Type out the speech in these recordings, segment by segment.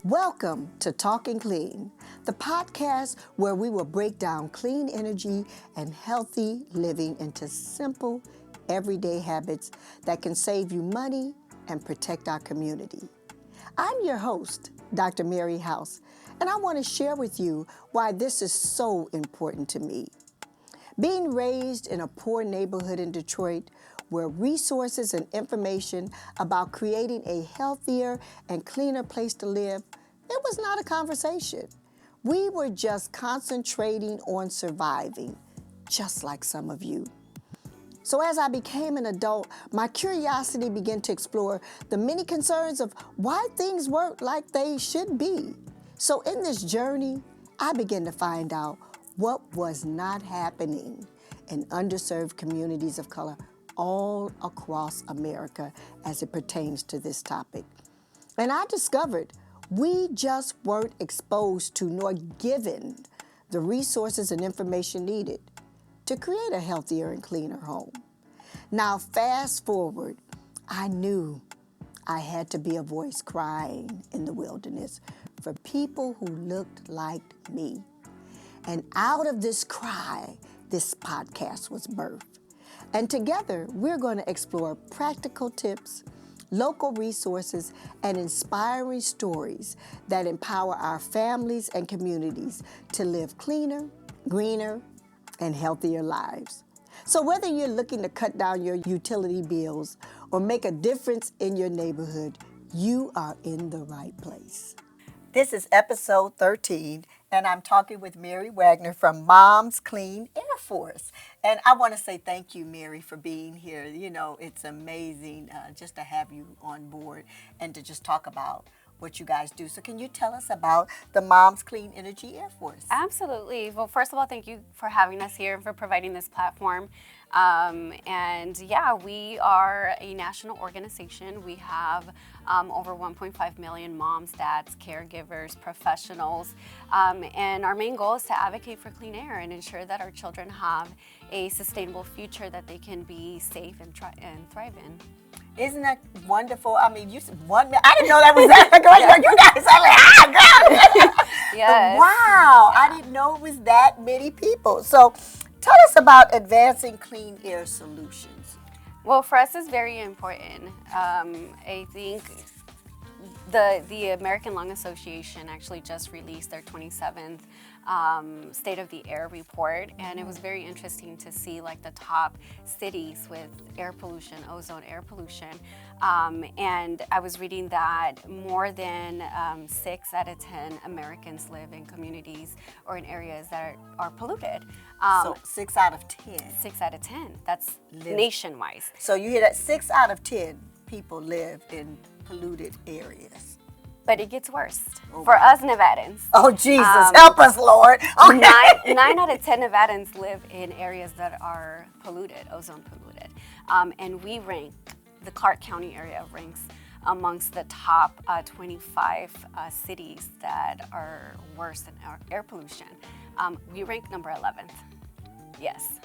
Welcome to Talking Clean, the podcast where we will break down clean energy and healthy living into simple, everyday habits that can save you money and protect our community. I'm your host, Dr. Mary House, and I want to share with you why this is so important to me. Being raised in a poor neighborhood in Detroit, where resources and information about creating a healthier and cleaner place to live, it was not a conversation. We were just concentrating on surviving, just like some of you. So as I became an adult, my curiosity began to explore the many concerns of why things weren't like they should be. So in this journey, I began to find out what was not happening in underserved communities of color all across America as it pertains to this topic. And I discovered we just weren't exposed to nor given the resources and information needed to create a healthier and cleaner home. Now, fast forward, I knew I had to be a voice crying in the wilderness for people who looked like me. And out of this cry, this podcast was birthed. And together, we're going to explore practical tips, local resources, and inspiring stories that empower our families and communities to live cleaner, greener, and healthier lives. So whether you're looking to cut down your utility bills or make a difference in your neighborhood, you are in the right place. This is episode 13, and I'm talking with Mary Wagner from Mom's Clean Air Force. And I want to say thank you, Mary, for being here. You know, it's amazing just to have you on board and to just talk about what you guys do. So can you tell us about the Mom's Clean Energy Air Force? Absolutely. Well, first of all, thank you for having us here and for providing this platform. We are a national organization. We have over 1.5 million moms, dads, caregivers, professionals, and our main goal is to advocate for clean air and ensure that our children have a sustainable future that they can be safe and thrive in. Isn't that wonderful? I mean, I didn't know that was that. You guys are like, girl. Yes. Wow, I didn't know it was that many people. So tell us about advancing clean air solutions. Well, for us, it's very important. I think the American Lung Association actually just released their 27th State of the Air report, and it was very interesting to see like the top cities with air pollution, ozone air pollution. And I was reading that more than 6 out of 10 Americans live in communities or in areas that are polluted. So 6 out of 10. 6 out of 10. That's nationwide. So you hear that 6 out of 10 people live in polluted areas. But it gets worse for us Nevadans. Oh, Jesus, help us, Lord. Okay. 9 out of 10 Nevadans live in areas that are polluted, ozone polluted. And we rank, the Clark County area ranks amongst the top 25 cities that are worse than air pollution. We rank number 11th. Yes.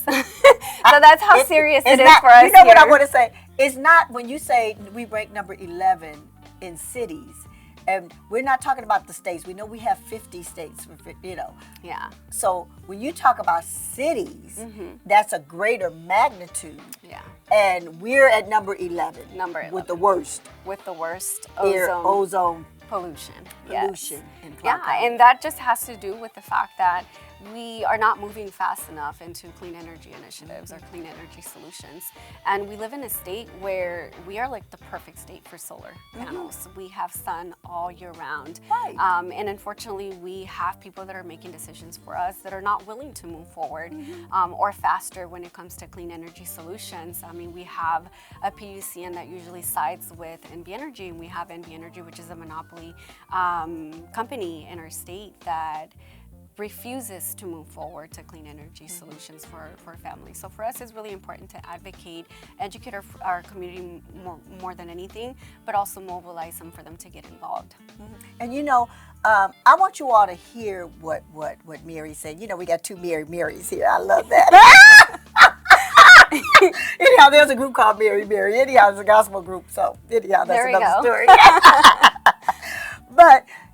So that's how serious it is for us. You know what I want to say? It's not when you say we rank number 11 in cities, and we're not talking about the states. We know we have 50 states, you know. Yeah. So when you talk about cities, that's a greater magnitude. Yeah. And we're at number 11. Number 11. With the worst. With the worst ozone pollution. Yes. In Clark Yeah, County. and that just has to do with the fact that we are not moving fast enough into clean energy initiatives or clean energy solutions. And we live in a state where we are like the perfect state for solar panels. We have sun all year round. Right. And unfortunately, we have people that are making decisions for us that are not willing to move forward or faster when it comes to clean energy solutions. I mean, we have a PUCN that usually sides with NB Energy, and we have NB Energy, which is a monopoly company in our state that refuses to move forward to clean energy solutions for families. So for us, it's really important to advocate, educate our community more than anything, but also mobilize them for them to get involved. And you know, I want you all to hear what Mary said. You know, we got 2 Marys here. I love that. Anyhow, there's a group called Mary. Anyhow, it's a gospel group. So anyhow, that's another story.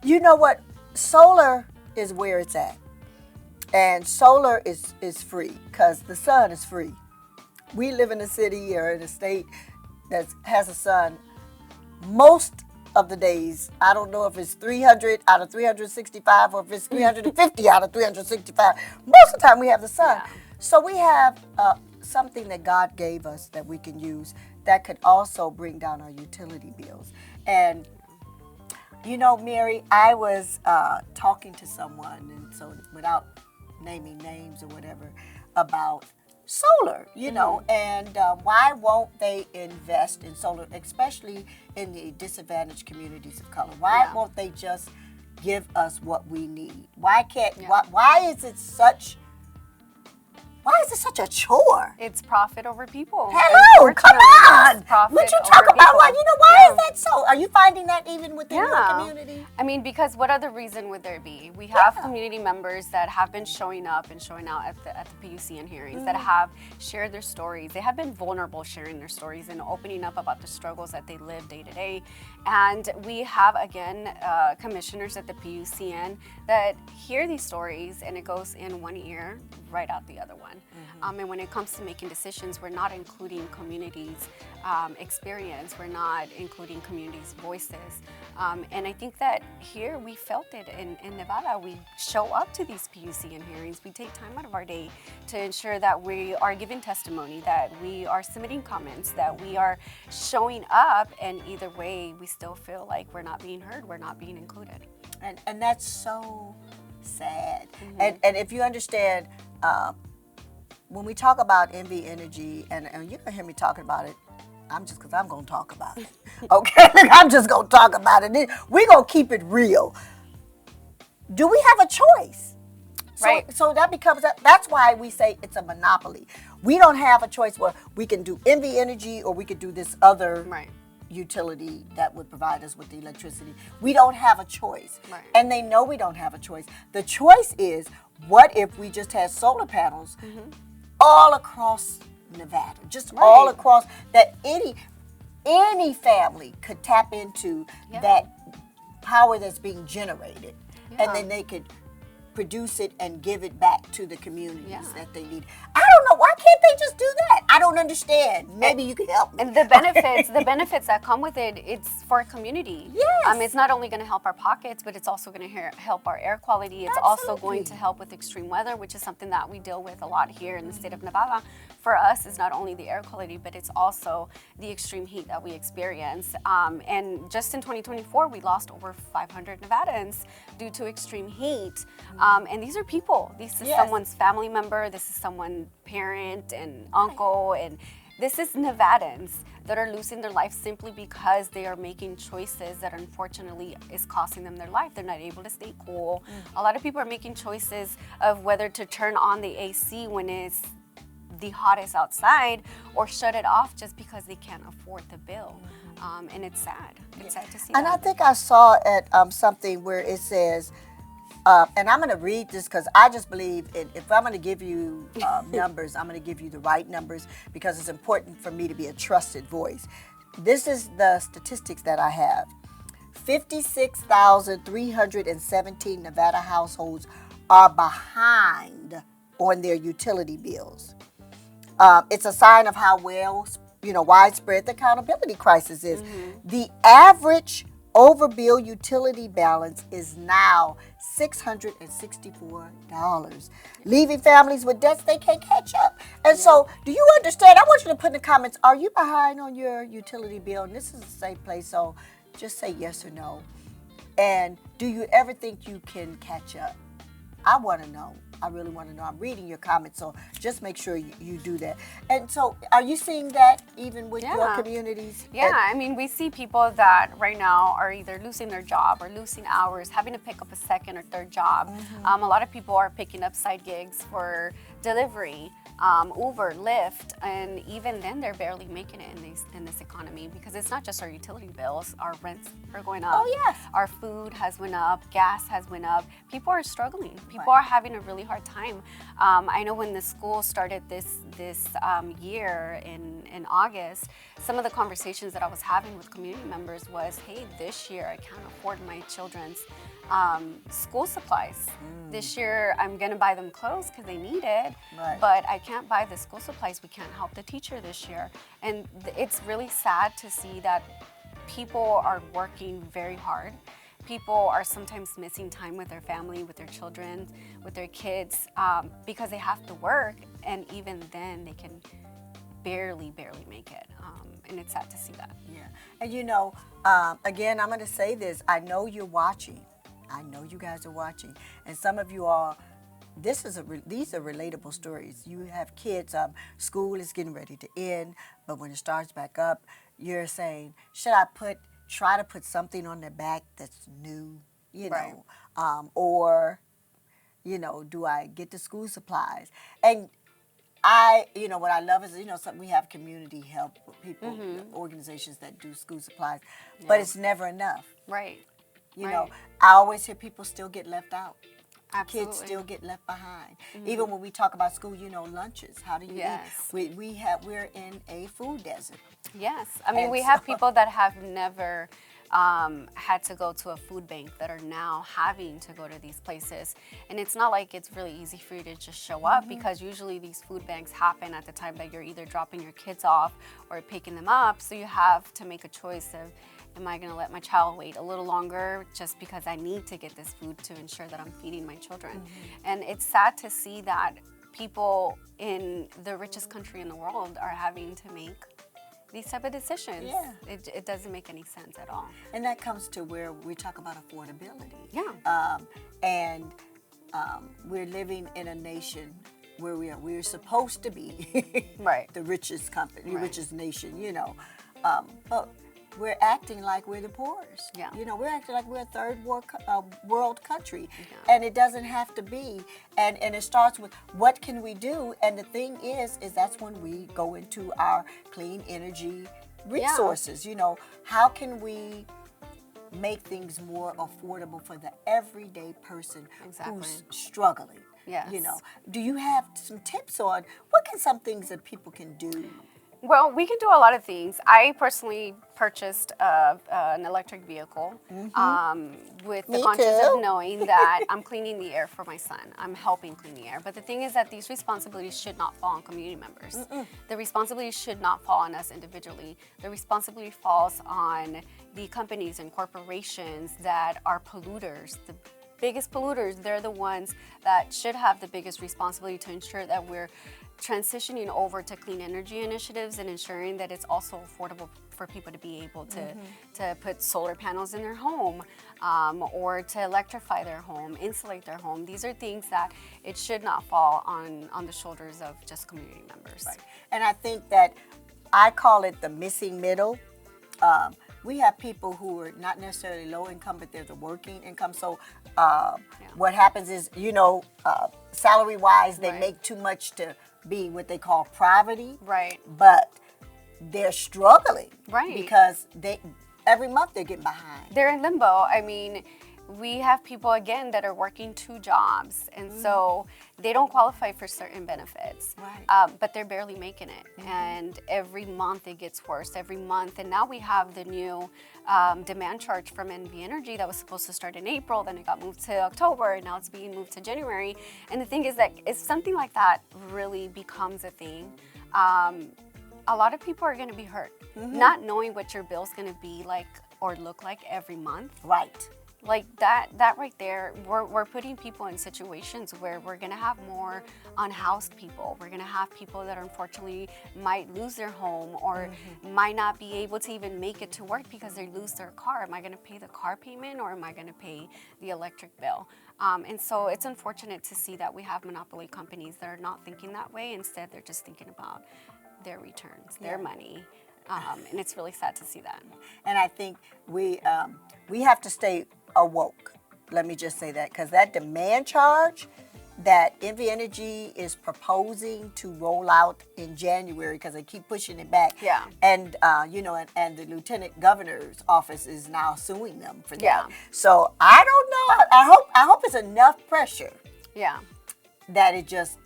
You know what? Solar is where it's at. And solar is free because the sun is free. We live in a city or in a state that has a sun most of the days. I don't know if it's 300 out of 365 or if it's 350 out of 365. Most of the time we have the sun. Yeah. So we have something that God gave us that we can use that could also bring down our utility bills. And you know, Mary, I was talking to someone, and so without naming names or whatever, about solar, you know, and why won't they invest in solar, especially in the disadvantaged communities of color? Why won't they just give us what we need? Why can't? Why is it such? Why is it such a chore? It's profit over people. Hello, come on! It's profit Would you over talk about people. why? You know, why is that so? Are you finding that even within your community? I mean, because what other reason would there be? We have community members that have been showing up and showing out at the PUCN hearings that have shared their stories. They have been vulnerable sharing their stories and opening up about the struggles that they live day to day. And we have, again, commissioners at the PUCN that hear these stories and it goes in one ear, right out the other one. And when it comes to making decisions, we're not including communities' experience. We're not including communities' voices. And I think that here we felt it in Nevada. We show up to these PUCN hearings. We take time out of our day to ensure that we are giving testimony, that we are submitting comments, that we are showing up. And either way, we still feel like we're not being heard, we're not being included. And that's so sad. And if you understand, when we talk about NV energy, and you're going to hear me talking about it, I'm going to talk about it. Okay? I'm just going to talk about it. We're going to keep it real. Do we have a choice? Right. So that becomes, that's why we say it's a monopoly. We don't have a choice where we can do NV energy or we could do this other utility that would provide us with the electricity. We don't have a choice. Right. And they know we don't have a choice. The choice is, what if we just had solar panels all across Nevada, just all across, that any family could tap into that power that's being generated, and then they could produce it and give it back to the communities that they need. I don't know, why can't they just do that? I don't understand. Maybe you can help me. And the benefits that come with it, it's for a community. Yes. It's not only going to help our pockets, but it's also going to help our air quality. It's also going to help with extreme weather, which is something that we deal with a lot here in the state of Nevada. For us, it's not only the air quality, but it's also the extreme heat that we experience. And just in 2024, we lost over 500 Nevadans due to extreme heat. And these are people. This is someone's family member. This is someone's parent and uncle. And this is Nevadans that are losing their life simply because they are making choices that unfortunately is costing them their life. They're not able to stay cool. A lot of people are making choices of whether to turn on the AC when it's the hottest outside or shut it off just because they can't afford the bill. And it's sad. It's sad to see And that. I think I saw at something where it says, and I'm going to read this because I just believe if I'm going to give you numbers, I'm going to give you the right numbers because it's important for me to be a trusted voice. This is the statistics that I have. 56,317 Nevada households are behind on their utility bills. It's a sign of how widespread the accountability crisis is. The average overbill utility balance is now $664, leaving families with debts they can't catch up. And so, do you understand? I want you to put in the comments, are you behind on your utility bill? And this is a safe place, so just say yes or no. And do you ever think you can catch up? I want to know. I really want to know. I'm reading your comments, so just make sure you do that. And so, are you seeing that even with your communities? Yeah, I mean, we see people that right now are either losing their job or losing hours, having to pick up a second or third job. A lot of people are picking up side gigs for delivery. Uber, Lyft, and even then they're barely making it in this economy, because it's not just our utility bills. Our rents are going up. Oh, yes. Our food has went up. Gas has went up. People are struggling. People Right. are having a really hard time. I know when the school started this year in August, some of the conversations that I was having with community members was, hey, this year I can't afford my children's school supplies. This year I'm gonna buy them clothes because they need it, Right. but I can't buy the school supplies. We can't help the teacher this year. And it's really sad to see that people are working very hard. People are sometimes missing time with their family, with their children, with their kids, because they have to work, and even then they can barely make it. And it's sad to see that. Yeah. And again, I'm going to say this. I know you're watching. I know you guys are watching. And some of you are, these are relatable stories. You have kids, school is getting ready to end, but when it starts back up, you're saying, should I try to put something on their back that's new, Right. Or, do I get the school supplies? And what I love is, we have community help people, organizations that do school supplies, but it's never enough. Right. I always hear people still get left out. Absolutely. Kids still get left behind. Even when we talk about school, lunches. How do you Yes. eat? We're in a food desert. Yes. I mean, And we so- have people that have never had to go to a food bank that are now having to go to these places. And it's not like it's really easy for you to just show up, because usually these food banks happen at the time that you're either dropping your kids off or picking them up. So you have to make a choice of, am I going to let my child wait a little longer just because I need to get this food to ensure that I'm feeding my children? And it's sad to see that people in the richest country in the world are having to make these type of decisions. Yeah. It doesn't make any sense at all. And that comes to where we talk about affordability. Yeah. We're living in a nation where we're supposed to be Right. the richest company, Right. richest nation, but we're acting like we're the poorest. Yeah. We're acting like we're a third world country, and it doesn't have to be. And it starts with, what can we do? And the thing is that's when we go into our clean energy resources. How can we make things more affordable for the everyday person who's struggling? Yes. Do you have some tips on what can some things that people can do? Well, we can do a lot of things. I personally purchased an electric vehicle with the Me conscience too. of knowing that I'm cleaning the air for my son. I'm helping clean the air. But the thing is that these responsibilities should not fall on community members. The responsibility should not fall on us individually. The responsibility falls on the companies and corporations that are polluters. The biggest polluters, they're the ones that should have the biggest responsibility to ensure that we're transitioning over to clean energy initiatives and ensuring that it's also affordable for people to be able to put solar panels in their home, or to electrify their home, insulate their home. These are things that it should not fall on the shoulders of just community members. Right. And I think that I call it the missing middle. We have people who are not necessarily low income, but they're the working income. So what happens is, salary-wise, they Right. make too much to be what they call poverty. Right. But they're struggling. Right. Because every month they're getting behind. They're in limbo. I mean, we have people, again, that are working 2 jobs, and so they don't qualify for certain benefits. Right. But they're barely making it. And every month it gets worse, every month. And now we have the new demand charge from NV Energy that was supposed to start in April, then it got moved to October, and now it's being moved to January. And the thing is that if something like that really becomes a thing, a lot of people are going to be hurt, not knowing what your bill's going to be like or look like every month. Right. Like that right there, we're putting people in situations where we're gonna have more unhoused people. We're gonna have people that unfortunately might lose their home or might not be able to even make it to work because they lose their car. Am I gonna pay the car payment or am I gonna pay the electric bill? And so it's unfortunate to see that we have monopoly companies that are not thinking that way. Instead, they're just thinking about their returns, their money. And it's really sad to see that. And I think we have to stay awoke. Let me just say that, because that demand charge that Envy Energy is proposing to roll out in January because they keep pushing it back. Yeah. And and the Lieutenant Governor's office is now suing them for that. Yeah. So I don't know. I hope it's enough pressure. Yeah. That it just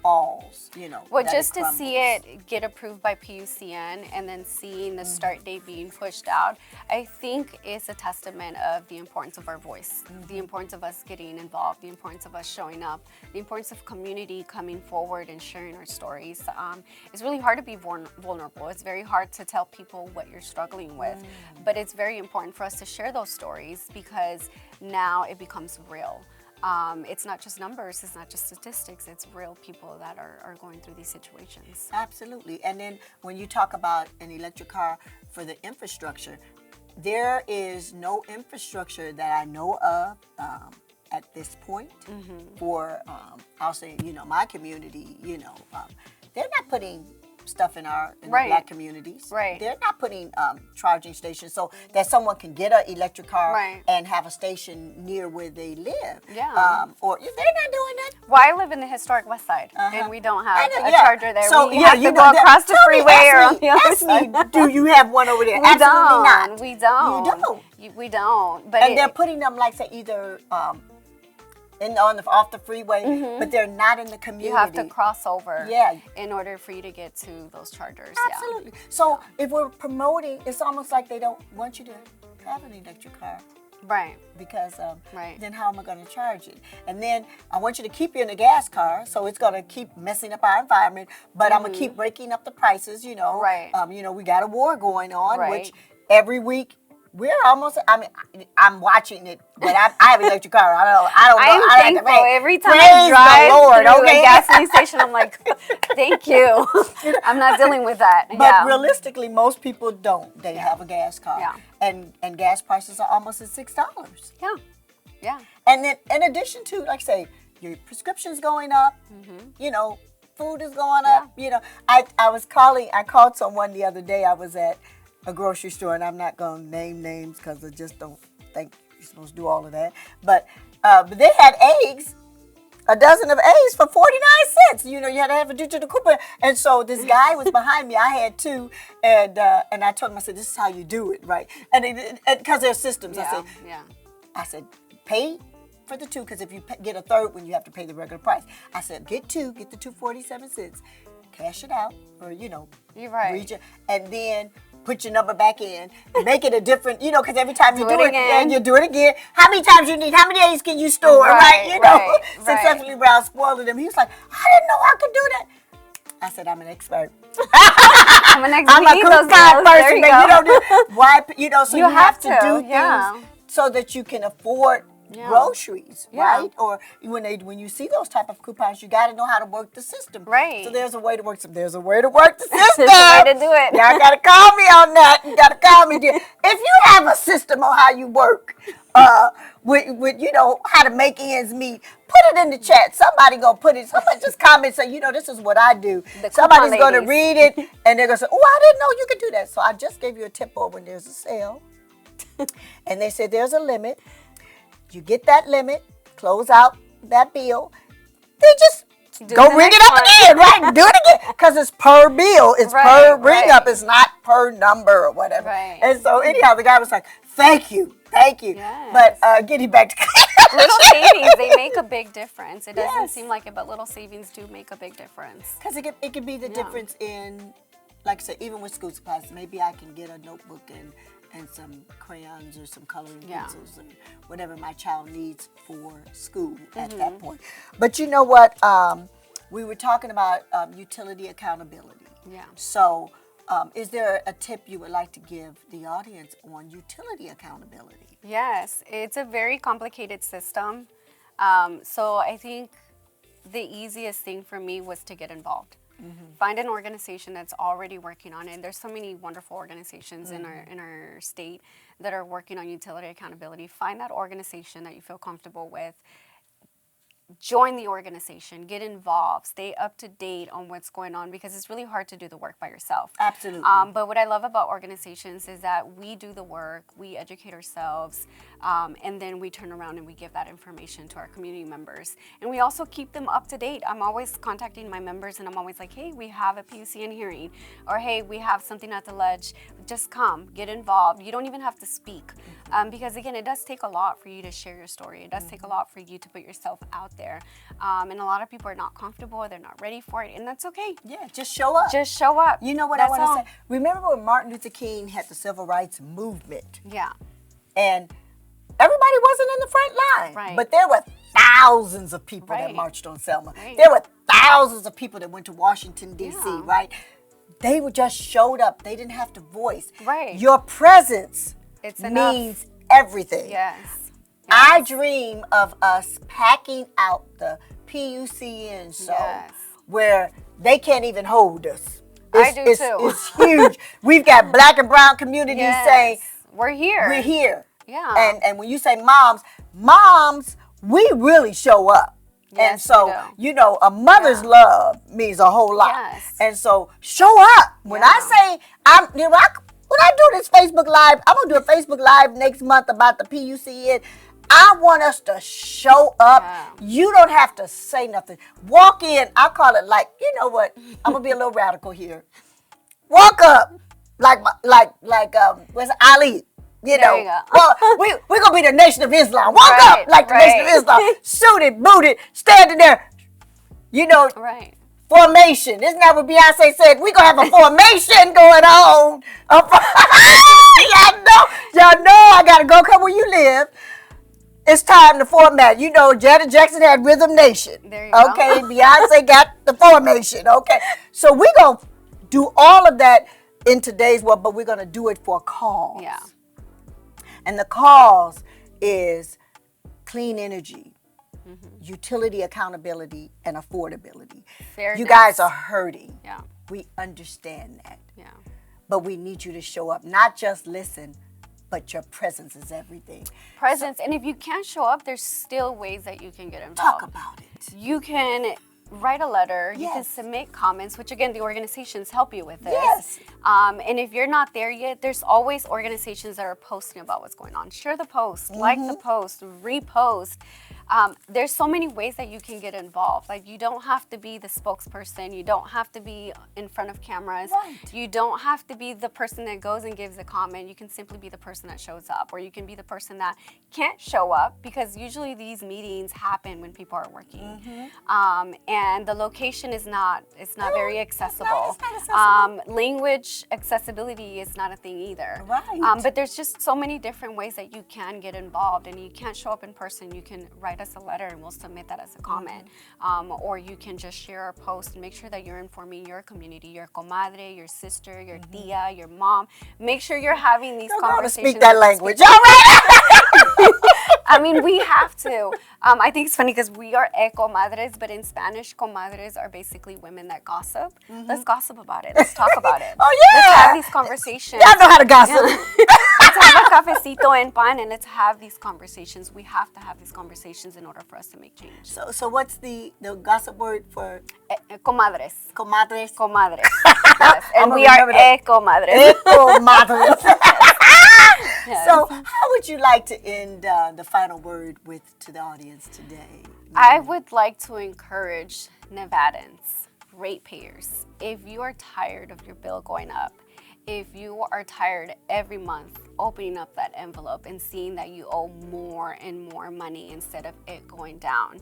falls, Well, that just it to see it get approved by PUCN and then seeing the start date being pushed out, I think is a testament of the importance of our voice, the importance of us getting involved, the importance of us showing up, the importance of community coming forward and sharing our stories. It's really hard to be vulnerable. It's very hard to tell people what you're struggling with, but it's very important for us to share those stories because now it becomes real. It's not just numbers, it's not just statistics, it's real people that are going through these situations. Absolutely. And then when you talk about an electric car for the infrastructure, there is no infrastructure that I know of at this point for, I'll say, my community, they're not putting stuff in the Black communities. Right. They're not putting charging stations so that someone can get an electric car and have a station near where they live. Yeah. Or they're not doing that. Well, I live in the Historic Westside, and we don't have a yeah. charger there. So, we have to go across the freeway or on the other side. Do you have one over there? We Absolutely don't. not. We don't. You don't. We don't. But And they're putting them, like, say, either off the freeway, but they're not in the community. you have to cross over Yeah. in order for you to get to those chargers. Absolutely. So if we're promoting, it's almost like they don't want you to have an electric car. Right. Because Right. then how am I going to charge it? And then I want you to keep you in a gas car, so it's going to keep messing up our environment. But I'm going to keep breaking up the prices. Right. We got a war going on, Right. which every week we're almost. I mean, I'm watching it, but I have an electric car. I don't know. I'm thankful every time Praise I drive the Lord, through okay? a gasoline station. I'm like, thank you. I'm not dealing with that. But realistically, most people don't. They have a gas car, Yeah. and gas prices are almost at $6. Yeah. Yeah. And then, in addition to, like, say, your prescription's going up, food is going up. I called someone the other day. I was at a grocery store, and I'm not going to name names because I just don't think you're supposed to do all of that. But they had eggs, a dozen of eggs for 49 cents. You had to have a digital coupon. And so this guy was behind me. I had two, and I told him, I said, this is how you do it, right? And because there's systems, I said, pay for the two, because if you get a third one, you have to pay the regular price. I said, get two, get the 2.47 cents, cash it out, or You're right. and then put your number back in, make it a different, because every time you do it again. and you do it again, how many times you need, how many eggs can you store, right? Successfully Brown spoiled him. He was like, I didn't know I could do that. I said, I'm an expert. I'm an expert. I'm a coupon person, so you have to do yeah. things so that you can afford groceries, right? Or when you see those type of coupons, you got to know how to work the system. Right. So there's a way to work the system. There's a way to do it. Y'all got to call me on that. You got to call me, dear. If you have a system on how you work, with how to make ends meet, put it in the chat. Somebody gonna put it. Somebody just comment, say, this is what I do. Somebody's gonna read it, and they're gonna say, oh, I didn't know you could do that. So I just gave you a tip on when there's a sale, and they said there's a limit. You get that limit, close out that bill. They just go ring it up again, right? Do it again, because it's per bill. It's per ring up. It's not per number or whatever. Right. And so anyhow, the guy was like, thank you. Yes. But getting back to little savings, they make a big difference. It doesn't seem like it, but little savings do make a big difference. Because it can be the difference in, like I said, even with school supplies. Maybe I can get a notebook and some crayons or some coloring pencils and whatever my child needs for school at that point. But you know what? We were talking about utility accountability. Yeah. So is there a tip you would like to give the audience on utility accountability? Yes, it's a very complicated system. So I think the easiest thing for me was to get involved. Find an organization that's already working on it. There's so many wonderful organizations in our state that are working on utility accountability. Find that organization that you feel comfortable with. Join the organization, get involved, stay up to date on what's going on, because it's really hard to do the work by yourself. Absolutely. But what I love about organizations is that we do the work, we educate ourselves, And then we turn around and we give that information to our community members. And we also keep them up to date. I'm always contacting my members and I'm always like, hey, we have a PUCN hearing, or hey, we have something at the ledge. Just come, get involved. You don't even have to speak. Because again, it does take a lot for you to share your story. It does take a lot for you to put yourself out there. And a lot of people are not comfortable, they're not ready for it, and that's okay. Yeah, just show up. Just show up. You know what That's I want all. to say? Remember when Martin Luther King had the civil rights movement? Yeah. And everybody wasn't in the front line. Right. But there were thousands of people that Right. marched on Selma. Right. There were thousands of people that went to Washington, D.C., Yeah. right? They were just showed up. They didn't have to voice. Right. Your presence It's enough. means everything. Yes. I dream of us packing out the PUCN show Yes. where they can't even hold us. I do too. It's huge. We've got black and brown communities Yes. saying, we're here. we're here. Yeah. And when you say moms, we really show up. Yes, and so, we do. you know, a mother's Yeah. love means a whole lot. Yes. And so show up. When I say, when I do this Facebook Live, I'm going to do a Facebook Live next month about the PUCN. I want us to show up. Yeah. You don't have to say nothing. Walk in. I call it like, you know what? I'm going to be a little radical here. Walk up like where's Ali? You There know, you go. well, we're going to be the Nation of Islam. Walk Right, up like the Nation of right. Islam. Suited, booted, standing there. You know, Right. formation. Isn't that what Beyonce said? We're going to have a formation going on. Y'all know I got to go come where you live. It's time to format. You know, Janet Jackson had Rhythm Nation. There you go. Okay, Beyonce got the formation. Okay, so we're going to do all of that in today's world, but we're going to do it for a cause. Yeah. And the cause is clean energy, utility accountability, and affordability. Fairness. You guys are hurting. Yeah. We understand that. Yeah. But we need you to show up, not just listen, but your presence is everything. Presence. And if you can't show up, there's still ways that you can get involved. Talk about it. You can write a letter. You can Yes. submit comments, which again, the organizations help you with this. Yes. And if you're not there yet, there's always organizations that are posting about what's going on. Share the post, like the post, repost. There's so many ways that you can get involved. Like, you don't have to be the spokesperson. You don't have to be in front of cameras. Right. You don't have to be the person that goes and gives a comment. You can simply be the person that shows up, or you can be the person that can't show up, because usually these meetings happen when people are working. And the location is not, it's not very accessible. it's not accessible. Language accessibility is not a thing either. Right. But there's just so many different ways that you can get involved, and you can't show up in person. You can write us a letter and we'll submit that as a comment. Or you can just share our post and make sure that you're informing your community, your comadre, your sister, your tia, your mom. Make sure you're having these Don't go to conversations. speak that with these language. people. All right. I mean, we have to. I think it's funny because we are comadres, but in Spanish, comadres are basically women that gossip. Let's gossip about it. Let's talk about it. Oh, yeah. Let's have these conversations. Y'all know how to gossip. Let's have a cafecito en pan and let's have these conversations. We have to have these conversations in order for us to make change. So what's the gossip word for Comadres. comadres? Comadres. Yes. And I'ma we are remember that. comadres. Comadres. Yes. So how would you like to end the final word to the audience today? I would like to encourage Nevadans, ratepayers, if you are tired of your bill going up, if you are tired every month opening up that envelope and seeing that you owe more and more money instead of it going down,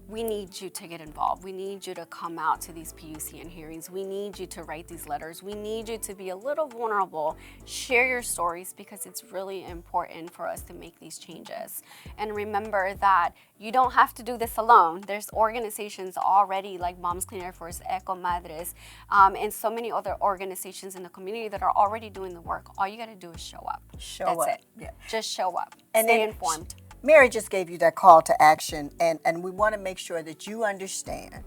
we need you to get involved. We need you to come out to these PUCN hearings. We need you to write these letters. We need you to be a little vulnerable. Share your stories, because it's really important for us to make these changes. And remember that you don't have to do this alone. There's organizations already like Moms Clean Air Force, Eco Madres, and so many other organizations in the community that are already doing the work. All you got to do is show up. Show That's up. it. Yeah. Just show up. And Stay then informed. Mary just gave you that call to action, and we want to make sure that you understand.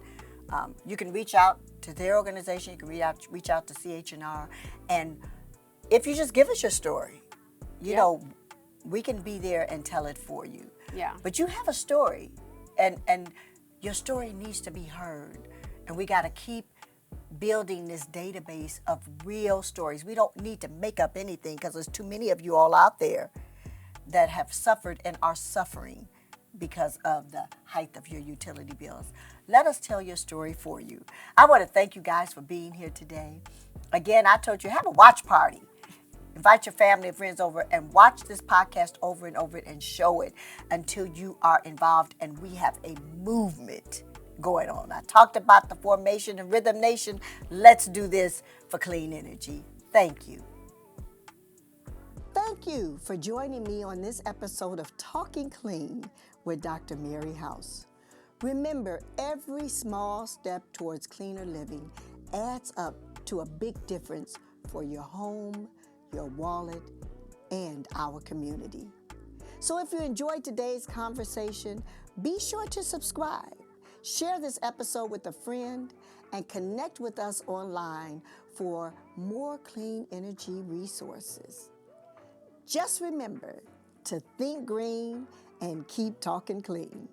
You can reach out to their organization. You can reach out to CHNR, and if you just give us your story, you know, we can be there and tell it for you. Yeah. But you have a story, and your story needs to be heard, and we got to keep building this database of real stories. We don't need to make up anything, because there's too many of you all out there that have suffered and are suffering because of the height of your utility bills. Let us tell your story for you. I want to thank you guys for being here today. Again, I told you, have a watch party. Invite your family and friends over and watch this podcast over and over and show it until you are involved and we have a movement going on. I talked about the formation of Rhythm Nation. Let's do this for clean energy. Thank you. Thank you for joining me on this episode of Talking Clean with Dr. Mary House. Remember, every small step towards cleaner living adds up to a big difference for your home, your wallet, and our community. So if you enjoyed today's conversation, be sure to subscribe, share this episode with a friend, and connect with us online for more clean energy resources. Just remember to think green and keep talking clean.